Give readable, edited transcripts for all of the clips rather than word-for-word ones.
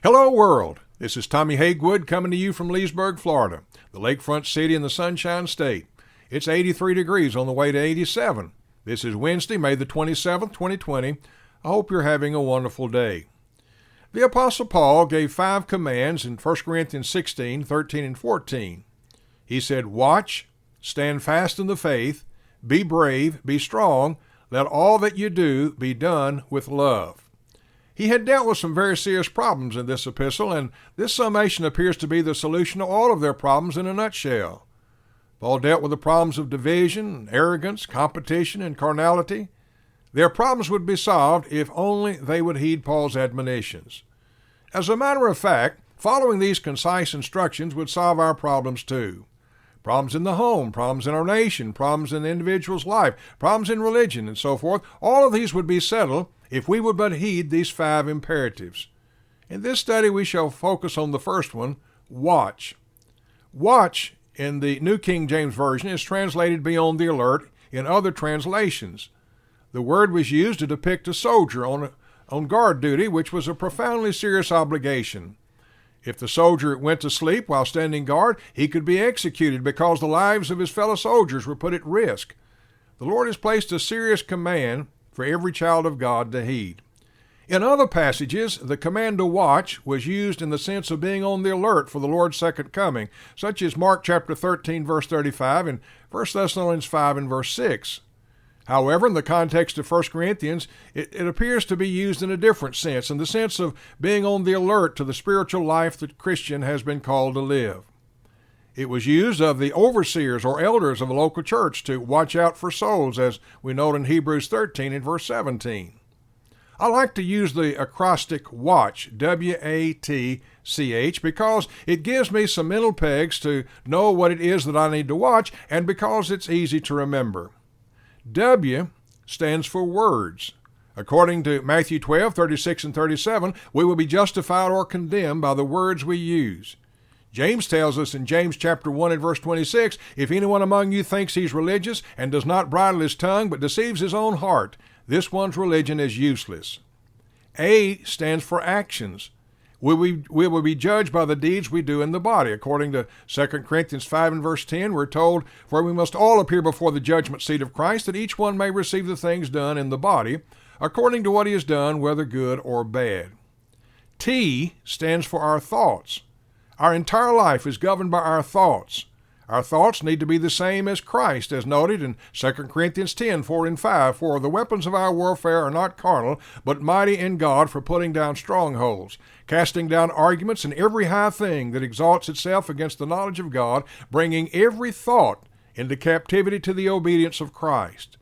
Hello, world. This is Tommy Hagewood coming to you from Leesburg, Florida, the lakefront city in the Sunshine State. It's 83 degrees on the way to 87. This is Wednesday, May the 27th, 2020. I hope you're having a wonderful day. The Apostle Paul gave 5 commands in 1 Corinthians 16, 13, and 14. He said, "Watch, stand fast in the faith, be brave, be strong, let all that you do be done with love." He had dealt with some very serious problems in this epistle, and this summation appears to be the solution to all of their problems in a nutshell. Paul dealt with the problems of division, arrogance, competition, and carnality. Their problems would be solved if only they would heed Paul's admonitions. As a matter of fact, following these concise instructions would solve our problems too. Problems in the home, problems in our nation, problems in the individual's life, problems in religion, and so forth. All of these would be settled if we would but heed these 5 imperatives. In this study, we shall focus on the first one, watch. Watch in the New King James Version is translated be on the alert in other translations. The word was used to depict a soldier on guard duty, which was a profoundly serious obligation. If the soldier went to sleep while standing guard, he could be executed because the lives of his fellow soldiers were put at risk. The Lord has placed a serious command for every child of God to heed. In other passages, the command to watch was used in the sense of being on the alert for the Lord's second coming, such as Mark chapter 13, verse 35, and 1 Thessalonians 5 and verse 6. However, in the context of 1 Corinthians, it appears to be used in a different sense, in the sense of being on the alert to the spiritual life that Christian has been called to live. It was used of the overseers or elders of a local church to watch out for souls, as we note in Hebrews 13 and verse 17. I like to use the acrostic WATCH, W-A-T-C-H, because it gives me some mental pegs to know what it is that I need to watch, and because it's easy to remember. W stands for words. According to Matthew 12, 36 and 37, we will be justified or condemned by the words we use. James tells us in James chapter 1 and verse 26, "If anyone among you thinks he's religious and does not bridle his tongue but deceives his own heart, this one's religion is useless." A stands for actions. We will be judged by the deeds we do in the body. According to 2 Corinthians 5 and verse 10, we're told, "For we must all appear before the judgment seat of Christ, that each one may receive the things done in the body, according to what he has done, whether good or bad." T stands for our thoughts. Our entire life is governed by our thoughts. Our thoughts need to be the same as Christ, as noted in 2 Corinthians 10, 4 and 5, "For the weapons of our warfare are not carnal, but mighty in God for putting down strongholds, casting down arguments and every high thing that exalts itself against the knowledge of God, bringing every thought into captivity to the obedience of Christ."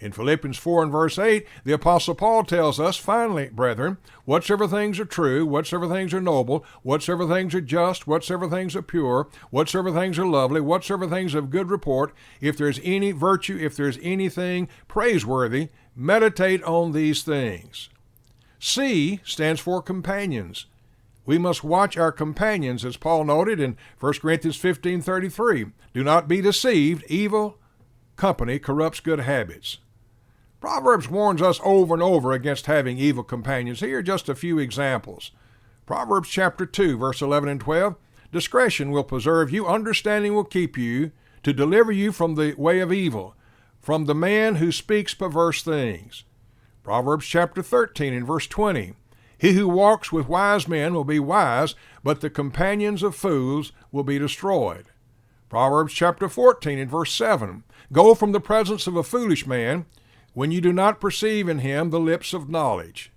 In Philippians 4 and verse 8, the Apostle Paul tells us, "Finally, brethren, whatsoever things are true, whatsoever things are noble, whatsoever things are just, whatsoever things are pure, whatsoever things are lovely, whatsoever things of good report, if there is any virtue, if there is anything praiseworthy, meditate on these things." C stands for companions. We must watch our companions, as Paul noted in 1 Corinthians 15:33. "Do not be deceived, evil company corrupts good habits." Proverbs warns us over and over against having evil companions. Here are just a few examples. Proverbs chapter 2, verse 11 and 12, "Discretion will preserve you, understanding will keep you, to deliver you from the way of evil, from the man who speaks perverse things." Proverbs chapter 13 and verse 20, "He who walks with wise men will be wise, but the companions of fools will be destroyed." Proverbs chapter 14 and verse 7, "Go from the presence of a foolish man, when you do not perceive in him the lips of knowledge."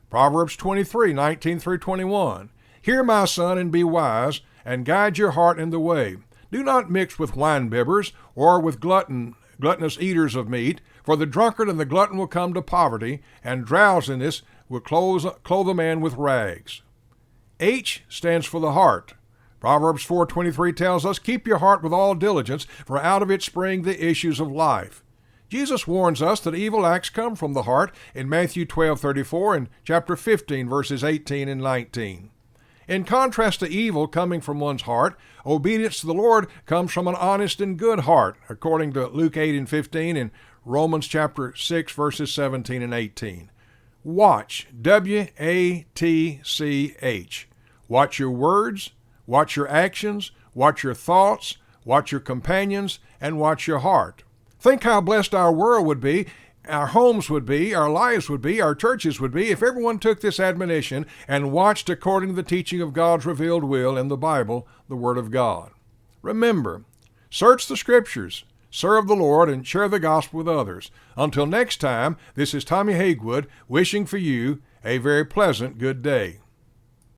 Proverbs 23, 19 through 21, "Hear, my son, and be wise, and guide your heart in the way. Do not mix with winebibbers, or with gluttonous eaters of meat, for the drunkard and the glutton will come to poverty, and drowsiness will clothe a man with rags." H stands for the heart. Proverbs 4:23 tells us, "Keep your heart with all diligence, for out of it spring the issues of life." Jesus warns us that evil acts come from the heart in Matthew 12:34 and chapter 15, verses 18 and 19. In contrast to evil coming from one's heart, obedience to the Lord comes from an honest and good heart, according to Luke 8 and 15 and Romans chapter 6, verses 17 and 18. Watch, W-A-T-C-H. Watch your words, watch your actions, watch your thoughts, watch your companions, and watch your heart. Think how blessed our world would be, our homes would be, our lives would be, our churches would be if everyone took this admonition and watched according to the teaching of God's revealed will in the Bible, the Word of God. Remember, search the Scriptures, serve the Lord, and share the gospel with others. Until next time, this is Tommy Hagewood wishing for you a very pleasant good day.